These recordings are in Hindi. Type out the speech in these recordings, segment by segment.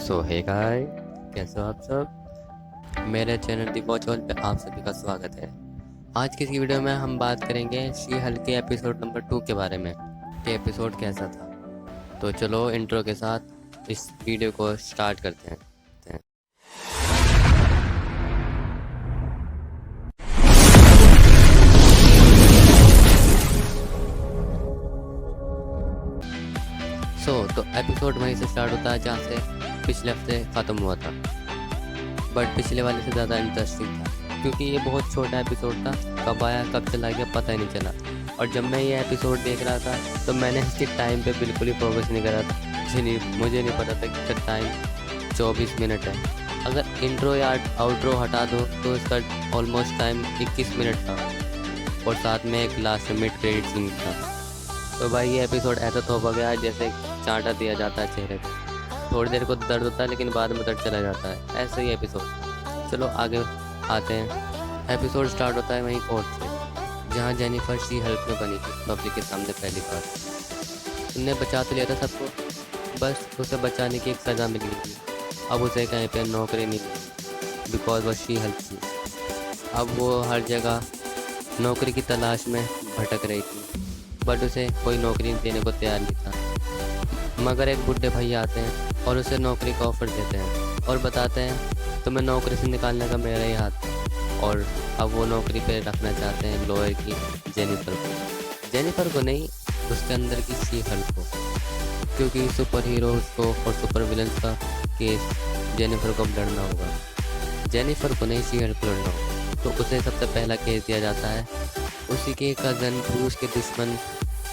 सो हे गाय, कैसे हो आप सब। मेरे चैनल दी वॉच ऑल पे आप सभी का स्वागत है। आज की इस वीडियो में हम बात करेंगे शी हल्क के एपिसोड नंबर 2 के बारे में कि एपिसोड कैसा था। तो चलो इंट्रो के साथ इस वीडियो को स्टार्ट करते हैं। तो एपिसोड वहीं से स्टार्ट होता है जहाँ से पिछले हफ्ते ख़त्म हुआ था, बट पिछले वाले से ज़्यादा इंटरेस्टिंग था क्योंकि ये बहुत छोटा एपिसोड था। कब आया कब चला गया पता ही नहीं चला। और जब मैं ये एपिसोड देख रहा था तो मैंने इसके टाइम पे बिल्कुल ही फोकस नहीं करा था। मुझे नहीं पता था कि इसका टाइम 24 मिनट है। अगर इंट्रो या आउट्रो हटा दो तो इसका ऑलमोस्ट टाइम 21 मिनट था और साथ में एक लास्ट मिड क्रेडिट सीन था। तो भाई ये एपिसोड ऐसा थोपा गया जैसे चांटा दिया जाता है चेहरे पे। थोड़ी देर को दर्द होता है लेकिन बाद में दर्द चला जाता है, ऐसे ही एपिसोड। चलो आगे आते हैं। एपिसोड स्टार्ट होता है वहीं कोर्ट से जहाँ जेनिफर शी हल्क में बनी थी पब्लिक के सामने पहली बार। उनने बचा तो लिया था सबको, बस उसे बचाने की एक सज़ा मिल गई थी। अब उसे कहीं पे नौकरी नहीं मिली बिकॉज वह शी हल्क थी। अब वो हर जगह नौकरी की तलाश में भटक रही थी, बट उसे कोई नौकरी देने को तैयार नहीं था। मगर एक बुढ़े भैया आते हैं और उसे नौकरी का ऑफर देते हैं और बताते हैं तुम्हें नौकरी से निकालने का मेरा ही हाथ है। और अब वो नौकरी पे रखना चाहते हैं लॉयर की जेनिफर को नहीं, उसके अंदर की शी हल्क को, क्योंकि सुपर हीरोज को और सुपर विलन्स का केस जेनिफर को अब लड़ना होगा। जेनिफर को नहीं, शी हल्क को लड़ना होगा। तो उसे सबसे पहला केस दिया जाता है उसी के कज़न ब्रूस के दुश्मन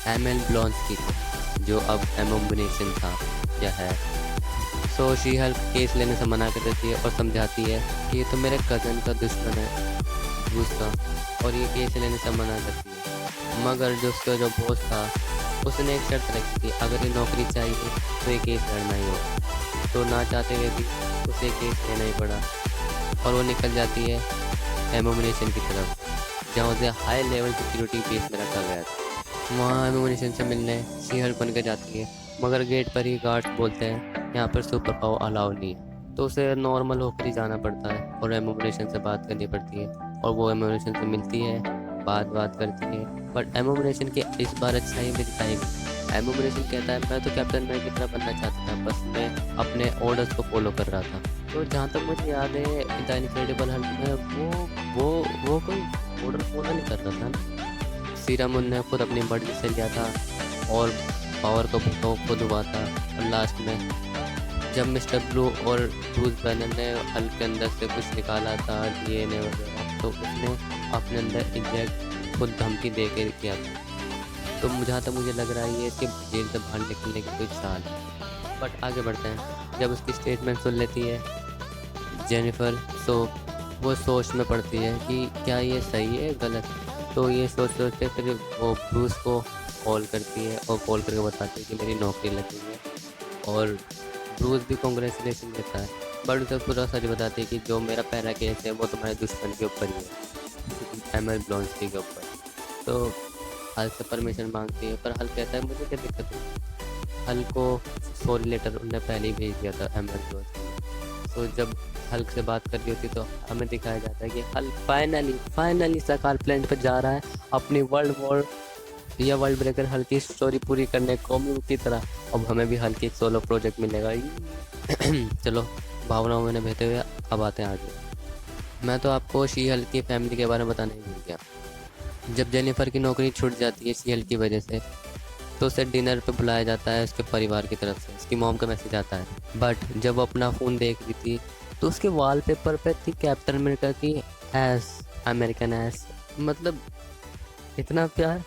एमएल ब्लॉन्स्की को, जो अब एमोमिनेशन था या है। सो शी हल्क केस लेने से मना कर देती है और समझाती है कि ये तो मेरे कज़न का दुश्मन है ब्रूस का, और ये केस लेने से मना करती है। मगर जो उसका जो बॉस था उसने एक शर्त रखी थी, अगर ये नौकरी चाहिए तो ये केस लड़ना ही होगा। तो ना चाहते हुए भी उसे केस लेना ही पड़ा और वो निकल जाती है एमोमिनेशन की तरफ, जहाँ उसे हाई लेवल सिक्योरिटी बेस में रखा गया था। वहाँ एमोमिनेशन से मिलने शी हल्क बन के जाती है, मगर गेट पर ही गार्ड्स बोलते हैं यहाँ पर सुपर पावर अलाउ नहीं है। तो उसे नॉर्मल होकर ही जाना पड़ता है और एमोमिनेशन से बात करनी पड़ती है, और वो एमोमिनेशन से मिलती है, बात करती है। बट एमोमिनेशन की इस बार अच्छाई में दिखाई गई। एमोमिनेशन कहता है मैं तो कैप्टन अमेरिका की तरह बनना चाहता था, बस मैं अपने ऑर्डर्स को फॉलो कर रहा था। तो जहाँ तक मुझे याद है द इनक्रेडिबल हल्क में वो कोई ऑर्डर फॉलो नहीं कर रहा था ना। सीरम ने खुद अपनी मर्जी से लिया था और पावर को खुद हुआ था। और लास्ट में जब मिस्टर ब्लू और ब्रूस बैनर ने हल्क के अंदर से कुछ निकाला था डीएनए वगैरह, तो उसने अपने अंदर इंजेक्ट खुद धमकी दे के किया था। तो जहाँ तक मुझे लग रहा है ये इसके जेल से बाहर निकलने की कोई चाल है। बट आगे बढ़ते हैं। जब उसकी स्टेटमेंट सुन लेती है जेनिफर, सो वो सोच में पड़ती है कि क्या ये सही है गलत। तो ये सोचते फिर वो ब्रूस को कॉल करती है और कॉल करके बताती है कि मेरी नौकरी लगी है। और ब्रूस भी कॉन्ग्रेचुलेसन देता है, बट उसे पूरा सच बताती है कि जो मेरा पहला केस है वो तुम्हारे दुश्मन के ऊपर ही है, एमएल ब्लॉन्स्की के ऊपर। तो हल्क से परमिशन मांगती है, पर हल्क कहता है मुझे क्या दिक्कत है। हल्क को सॉरी लेटर उन्होंने पहले ही भेज दिया था एमएल ब्लॉन्स्की। तो जब हल्क से बात कर रही होती तो हमें दिखाया जाता है कि हल्क फाइनली सकार प्लेनेट पर जा रहा है अपनी वर्ल्ड वॉर या वर्ल्ड ब्रेकर हल्क की स्टोरी पूरी करने कॉमिक की तरह। अब हमें भी हल्क एक सोलो प्रोजेक्ट मिलेगा। चलो भावनाओं में बहते हुए अब आते हैं आगे। मैं तो आपको शी हल्क की फैमिली के बारे में बताना ही भूल गया। जब जेनिफर की नौकरी छूट जाती है शी हल्क की वजह से, तो उसे डिनर पे बुलाया जाता है उसके परिवार की तरफ से। उसकी मॉम का मैसेज आता है। बट जब वो अपना फ़ोन देख रही थी तो उसके वॉलपेपर पे थी कैप्टन अमेरिका की एस, अमेरिकन एस। मतलब इतना प्यार,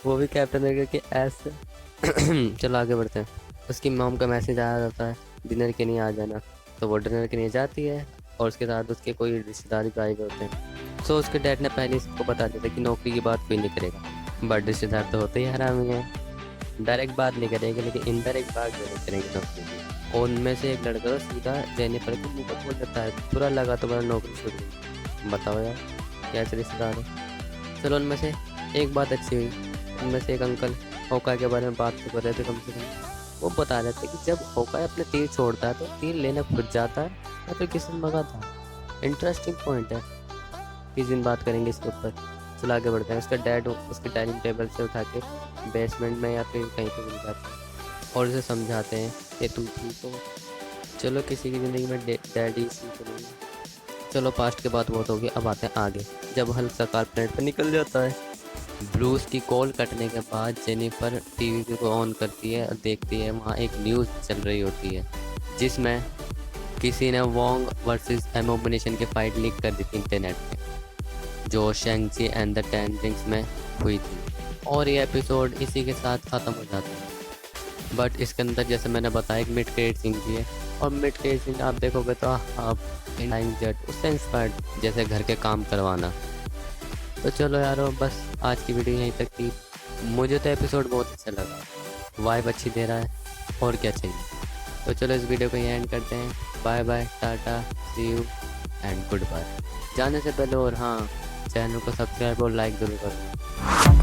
वो भी कैप्टन अमेरिका की एस से। चलो आगे बढ़ते हैं। उसकी मॉम का मैसेज आया जाता है डिनर के लिए आ जाना। तो वो डिनर के लिए जाती है और उसके साथ उसके कोई रिश्तेदार भी आए हुए होते हैं। सो उसके डैड ने पहले इसको बता दिया था कि नौकरी की बात कोई नहीं करेगा, बट रिश्तेदार तो होते ही हरामी हैं, डायरेक्ट बात नहीं करेंगे लेकिन इनडायरेक्ट बात जरूर करेंगे नौकरी की। और उनमें से एक लड़का सीधा जेनिफर को मुँह पर बोल देता है बुरा लगा तुम्हारा नौकरी छूट गई। बताओ यार कैसे रिश्तेदार हो। चलो उनमें से एक बात अच्छी हुई, उनमें से एक अंकल ओका के बारे में बात तो कर रहे थे कम से कम। वो बता रहे थे कि जब होकाई अपने तीर छोड़ता है तो तीर लेने खुद जाता है या फिर किसी ने भगाता है। इंटरेस्टिंग पॉइंट है, किस दिन बात करेंगे इसके ऊपर। चलो आगे बढ़ते हैं। उसका डैड उसके डाइनिंग टेबल से उठा के बेसमेंट में या फिर कहीं पे मिल जाते हैं और उसे समझाते हैं कि तुम ठीक हो। चलो किसी की ज़िंदगी में डैडी सी तो नहीं। चलो पास्ट के बाद बहुत हो गया, अब आते हैं आगे। जब हल्क सरकार प्लेनेट पर निकल जाता है, ब्रूस की कॉल कटने के बाद जेनिफर टीवी को ऑन करती है और देखती है वहाँ एक न्यूज़ चल रही होती है जिसमें किसी ने वोंग वर्सेस एमोबिनेशन की फाइट लीक कर दी थी इंटरनेट पे, जो शेंगची एंड द टेन रिंग्स में हुई थी। और ये एपिसोड इसी के साथ ख़त्म हो जाता है। बट इसके अंदर जैसे मैंने बताया एक मिड क्रेडिट सीन भी है, और मिड क्रेडिट सीन आप देखोगे तो आप फ्लाइंग जेट उससे इंस्पायर्ड, जैसे घर के काम करवाना। तो चलो यारो, बस आज की वीडियो यहीं तक थी। मुझे तो एपिसोड बहुत अच्छा लगा, वाइब अच्छी दे रहा है, और क्या चाहिए। तो चलो इस वीडियो को यहीं एंड करते हैं। Bye bye, tata, see you and goodbye. जाने से पहले और हाँ, चैनल को सब्सक्राइब और लाइक ज़रूर करो।